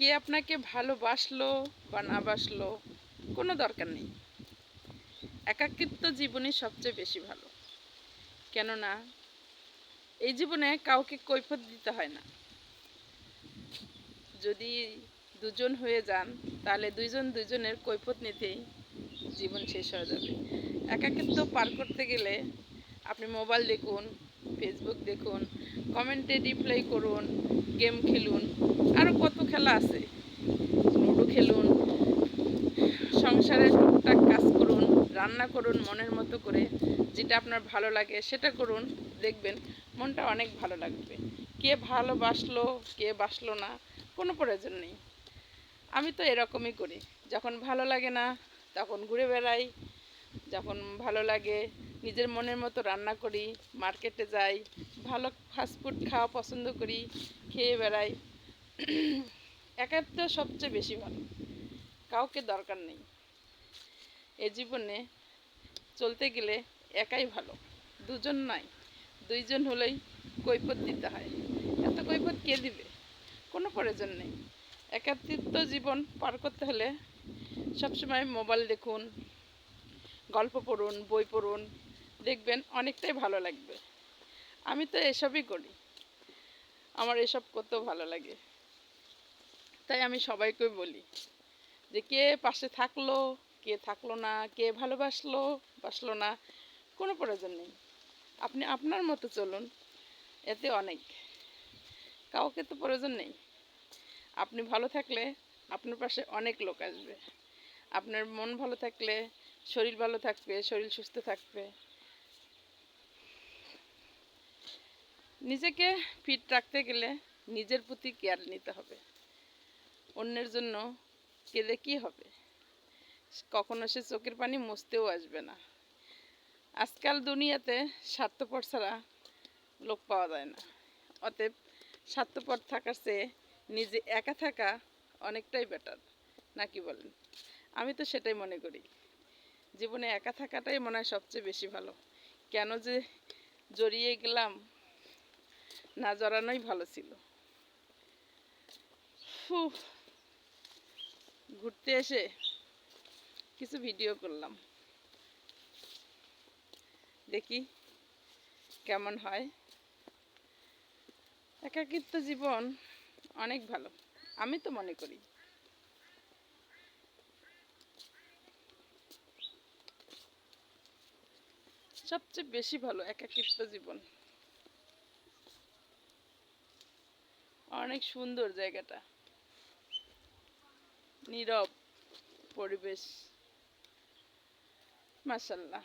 কে আপনাকে ভালোবাসলো বা না বাসলো কোনো দরকার নেই। একাকিত্ব জীবনই সবচেয়ে বেশি ভালো। কেননা এই জীবনে কাউকে কৈফিয়ত দিতে হয় না। যদি দুজন হয়ে যান তাহলে দুইজন দুজনের কৈফিয়ত নিতেই জীবন শেষ হয়ে যাবে। একাকিত্ব পার করতে গেলে আপনি মোবাইল দেখুন, ফেসবুক দেখুন, কমেন্টে রিপ্লাই করুন, গেম খেলুন, আরও কত খেলা আছে, লুডো খেলুন, সংসারে টুকটাক কাজ করুন, রান্না করুন মনের মতো করে, যেটা আপনার ভালো লাগে সেটা করুন। দেখবেন মনটা অনেক ভালো লাগবে। কে ভালোবাসলো কে বাসলো না কোনো প্রয়োজন নেই। আমি তো এরকমই করি। যখন ভালো লাগে না তখন ঘুরে বেড়াই, যখন ভালো লাগে নিজের মনের মতো রান্না করি, মার্কেটে যাই, ভালো ফাস্টফুড খাওয়া পছন্দ করি, খেয়ে বেড়াই। একাত্ম সবচেয়ে বেশি ভালো, কাউকে দরকার নেই। এ জীবনে চলতে গেলে একাই ভালো, দুজন নাই, দুইজন হলেই কৈফিয়ত দিতে হয়। এত কৈফিয়ত কে দিবে? কোনো প্রয়োজন নেই। একাকিত্ব জীবন পার করতে হলে সবসময় মোবাইল দেখুন, গল্প পড়ুন, বই পড়ুন, দেখবেন অনেকটাই ভালো লাগবে। আমি তো এসবই করি, আমার এসব করতেও ভালো লাগে। তাই আমি সবাইকে বলি যে কে পাশে থাকলো কে থাকলো না, কে ভালোবাসলো বাসলো না কোনো প্রয়োজন নেই। আপনি আপনার মতো চলুন, এতে অনেক। কাউকে তো প্রয়োজন নেই। আপনি ভালো থাকলে আপনার পাশে অনেক লোক আসবে। আপনার মন ভালো থাকলে শরীর ভালো থাকবে, শরীর সুস্থ থাকবে। নিজেকে ফিট রাখতে গেলে নিজের প্রতি কেয়ার নিতে হবে। অন্যের জন্য কেঁদে কী হবে? কখনো সে চোখের পানি মুছতেও আসবে না। আজকাল দুনিয়াতে স্বার্থপর ছাড়া লোক পাওয়া যায় না। অতএব স্বার্থপর থাকার চেয়ে নিজে একা থাকা অনেকটাই বেটার, নাকি বলেন? আমি তো সেটাই মনে করি। জীবনে একা থাকাটাই মনে হয় সবচেয়ে বেশি ভালো। কেন যে জড়িয়ে গেলাম, না জড়ানোই ভালো ছিল। ঘুরতে এসে কিছু ভিডিও করলাম, দেখি কেমন হয়। একাকিত্ব জীবন অনেক ভালো, আমি তো মনে করি। সবচেয়ে বেশি ভালো একাকিত্ব জীবন। অনেক সুন্দর জায়গাটা, নীরব পরিবেশ, মাশাআল্লাহ।